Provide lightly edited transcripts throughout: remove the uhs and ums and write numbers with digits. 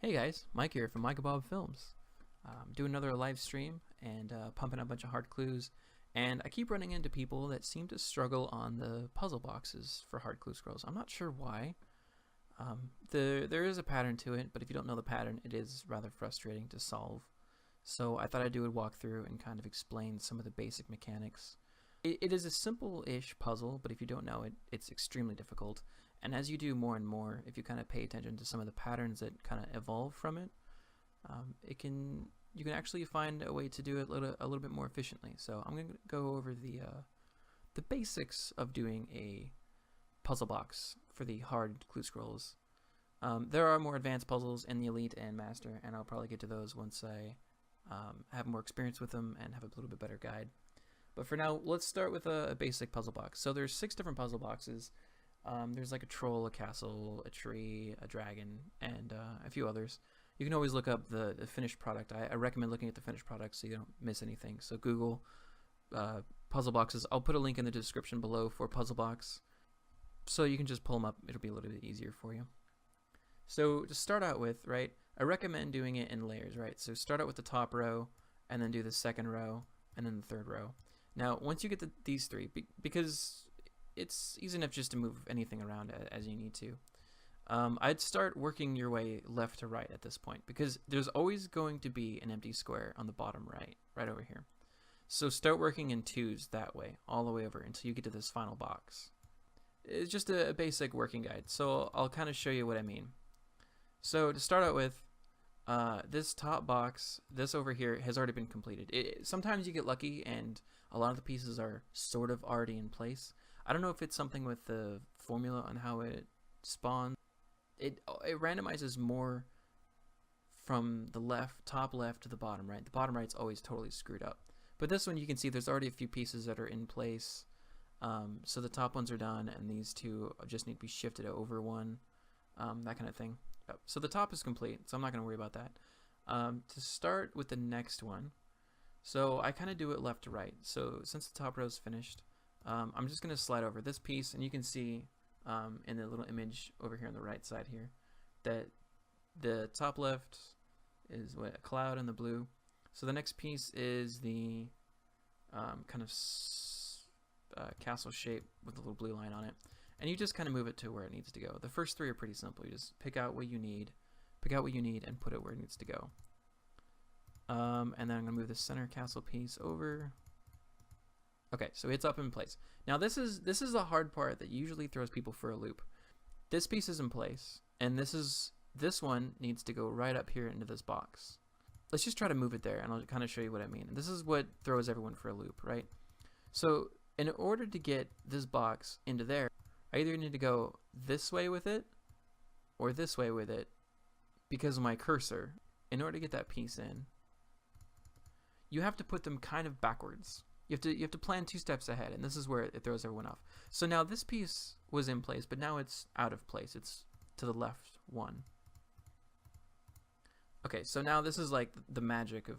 Hey guys, Mike here from Mike Bob Films. Doing another live stream and pumping out a bunch of hard clues. And I keep running into people that seem to struggle on the puzzle boxes for hard clue scrolls. I'm not sure why. There is a pattern to it, but if you don't know the pattern, it is rather frustrating to solve. So I thought I'd do a walkthrough and kind of explain some of the basic mechanics. It is a simple-ish puzzle, but if you don't know it, it's extremely difficult. And as you do more and more, if you kind of pay attention to some of the patterns that kind of evolve from it, you can actually find a way to do it a little bit more efficiently. So I'm going to go over the basics of doing a puzzle box for the hard clue scrolls. There are more advanced puzzles in the Elite and Master, and I'll probably get to those once I have more experience with them and have a little bit better guide. But for now, let's start with a basic puzzle box. So there's 6 different puzzle boxes. There's like a troll, a castle, a tree, a dragon, and a few others. You can always look up the finished product. I recommend looking at the finished product so you don't miss anything. So Google puzzle boxes. I'll put a link in the description below for puzzle box, so you can just pull them up. It'll be a little bit easier for you. So to start out with, right, I recommend doing it in layers, right? So start out with the top row, and then do the second row, and then the third row. Now, once you get these 3, because it's easy enough just to move anything around as you need to. I'd start working your way left to right at this point, because there's always going to be an empty square on the bottom right over here. So start working in 2s that way, all the way over until you get to this final box. It's just a basic working guide, so I'll kind of show you what I mean. So to start out with, this top box, this over here, has already been completed. Sometimes you get lucky and a lot of the pieces are sort of already in place. I don't know if it's something with the formula on how it spawns. It randomizes more from the top left to the bottom right. The bottom right's always totally screwed up. But this one, you can see there's already a few pieces that are in place. So the top ones are done, and these 2 just need to be shifted over one, that kind of thing. So the top is complete, so I'm not going to worry about that. To start with the next one, so I kind of do it left to right. So since the top row is finished, I'm just going to slide over this piece, and you can see in the little image over here on the right side here that the top left is a cloud in the blue. So the next piece is the kind of castle shape with a little blue line on it, and you just kind of move it to where it needs to go. The first 3 are pretty simple. You just pick out what you need, and put it where it needs to go. And then I'm going to move the center castle piece over. Okay, so it's up in place. Now this is the hard part that usually throws people for a loop. This piece is in place, and this one needs to go right up here into this box. Let's just try to move it there, and I'll kind of show you what I mean. And this is what throws everyone for a loop, right? So in order to get this box into there, I either need to go this way with it or this way with it because of my cursor. In order to get that piece in, you have to put them kind of backwards. You have to plan 2 steps ahead, and this is where it throws everyone off. So now this piece was in place, but now it's out of place. It's to the left 1. Okay, so now this is like the magic of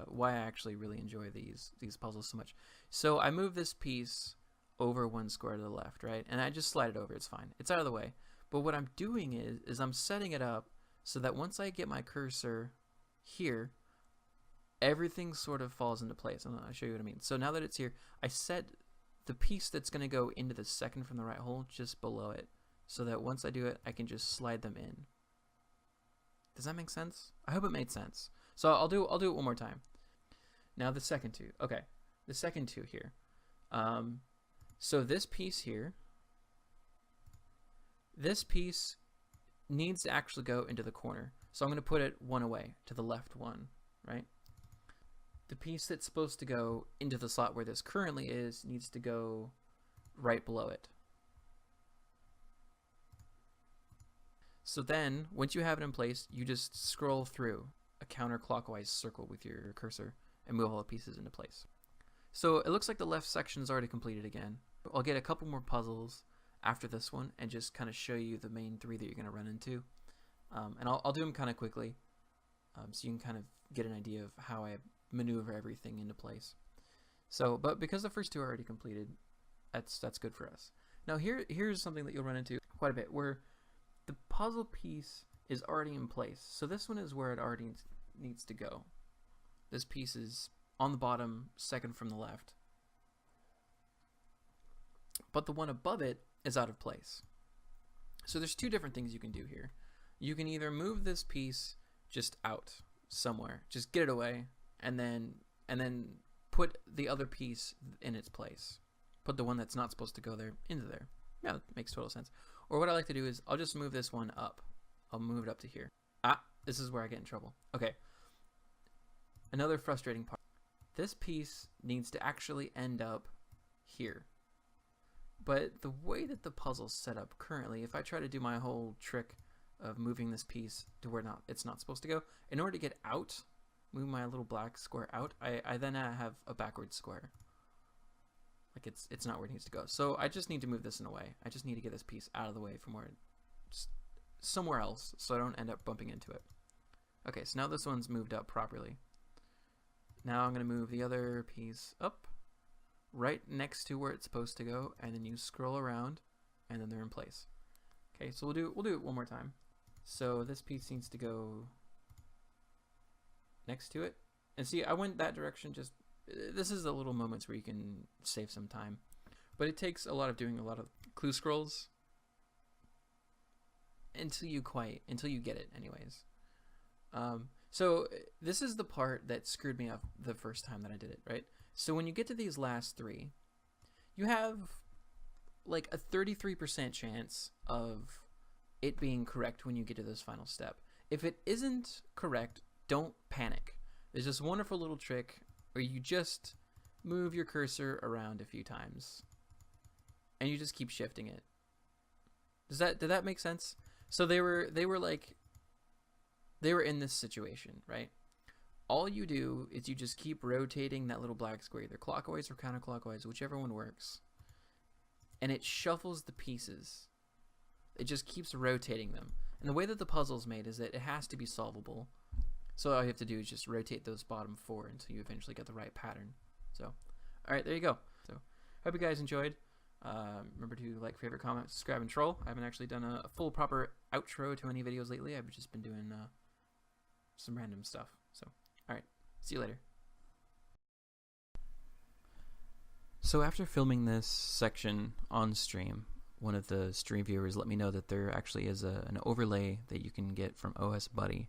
why I actually really enjoy these puzzles so much. So I move this piece over 1 square to the left, right? And I just slide it over. It's fine. It's out of the way. But what I'm doing is I'm setting it up so that once I get my cursor here, everything sort of falls into place. I'll show you what I mean. So now that it's here, I set the piece that's going to go into the second from the right hole just below it, so that once I do it, I can just slide them in. Does that make sense? I hope it made sense. So I'll do it one more time. Now the second 2. Okay, the second 2 here. So this piece here, this piece needs to actually go into the corner. So I'm going to put it 1 away to the left 1, right? The piece that's supposed to go into the slot where this currently is needs to go right below it. So then, once you have it in place, you just scroll through a counterclockwise circle with your cursor and move all the pieces into place. So it looks like the left section is already completed again. I'll get a couple more puzzles after this one and just kind of show you the main 3 that you're going to run into. And I'll do them kind of quickly so you can kind of get an idea of how I maneuver everything into place. So, but because the first 2 are already completed, that's good for us. Now here's something that you'll run into quite a bit, where the puzzle piece is already in place. So this one is where it already needs to go. This piece is on the bottom, second from the left. But the one above it is out of place. So there's two different things you can do here. You can either move this piece just out somewhere, just get it away, and then put the other piece in its place. Put the one that's not supposed to go there into there. Yeah, that makes total sense. Or what I like to do is I'll just move this one up. I'll move it up to here. Ah, this is where I get in trouble. Okay. Another frustrating part. This piece needs to actually end up here. But the way that the puzzle's set up currently, if I try to do my whole trick of moving this piece to where it's not supposed to go, in order to get out, move my little black square out, I then have a backward square. Like it's not where it needs to go. So I just need to move this in a way. I just need to get this piece out of the way from where just somewhere else so I don't end up bumping into it. Okay, so now this one's moved up properly. Now I'm going to move the other piece up right next to where it's supposed to go, and then you scroll around and then they're in place. Okay, so we'll do it one more time. So this piece needs to go next to it. And see, I went that direction. Just this is the little moments where you can save some time. But it takes a lot of doing a lot of clue scrolls until you get it anyways. So this is the part that screwed me up the first time that I did it, right? So when you get to these last three, you have like a 33% chance of it being correct when you get to this final step. If it isn't correct, don't panic. There's this wonderful little trick where you just move your cursor around a few times and you just keep shifting it. Did that make sense? So they were in this situation, right? All you do is you just keep rotating that little black square, either clockwise or counterclockwise, whichever one works. And it shuffles the pieces. It just keeps rotating them. And the way that the puzzle's made is that it has to be solvable. So all you have to do is just rotate those bottom four until you eventually get the right pattern. So, alright, there you go. So, hope you guys enjoyed. Remember to like, favorite, comment, subscribe, and troll. I haven't actually done a full proper outro to any videos lately. I've just been doing some random stuff. So, alright, see you later. So after filming this section on stream, one of the stream viewers let me know that there actually is an overlay that you can get from OS Buddy.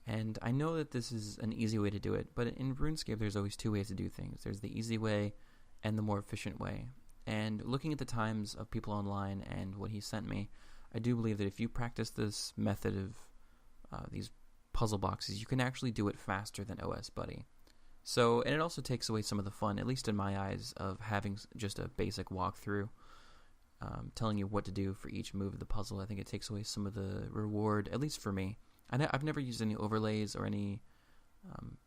And I know that this is an easy way to do it, but in RuneScape there's always two ways to do things. There's the easy way and the more efficient way. And looking at the times of people online and what he sent me, I do believe that if you practice this method of these puzzle boxes, you can actually do it faster than OS Buddy. So, and it also takes away some of the fun, at least in my eyes, of having just a basic walkthrough, telling you what to do for each move of the puzzle. I think it takes away some of the reward, at least for me. I've never used any overlays or any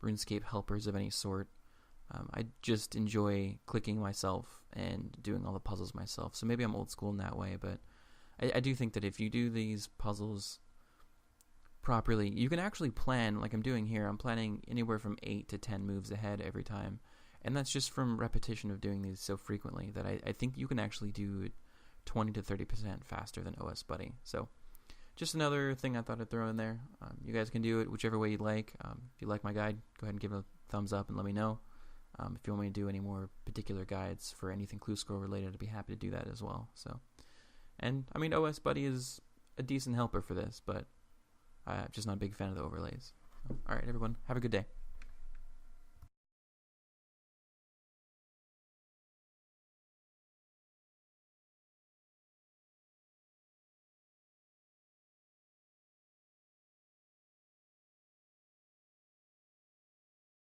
RuneScape helpers of any sort. I just enjoy clicking myself and doing all the puzzles myself. So maybe I'm old school in that way, but I do think that if you do these puzzles properly, you can actually plan, like I'm doing here. I'm planning anywhere from 8 to 10 moves ahead every time. And that's just from repetition of doing these so frequently that I think you can actually do it 20 to 30% faster than OS Buddy. So just another thing I thought I'd throw in there. You guys can do it whichever way you'd like. If you like my guide, go ahead and give it a thumbs up and let me know. If you want me to do any more particular guides for anything clue scroll related, I'd be happy to do that as well. So, and I mean, OS Buddy is a decent helper for this, but I'm just not a big fan of the overlays. All right, everyone, have a good day.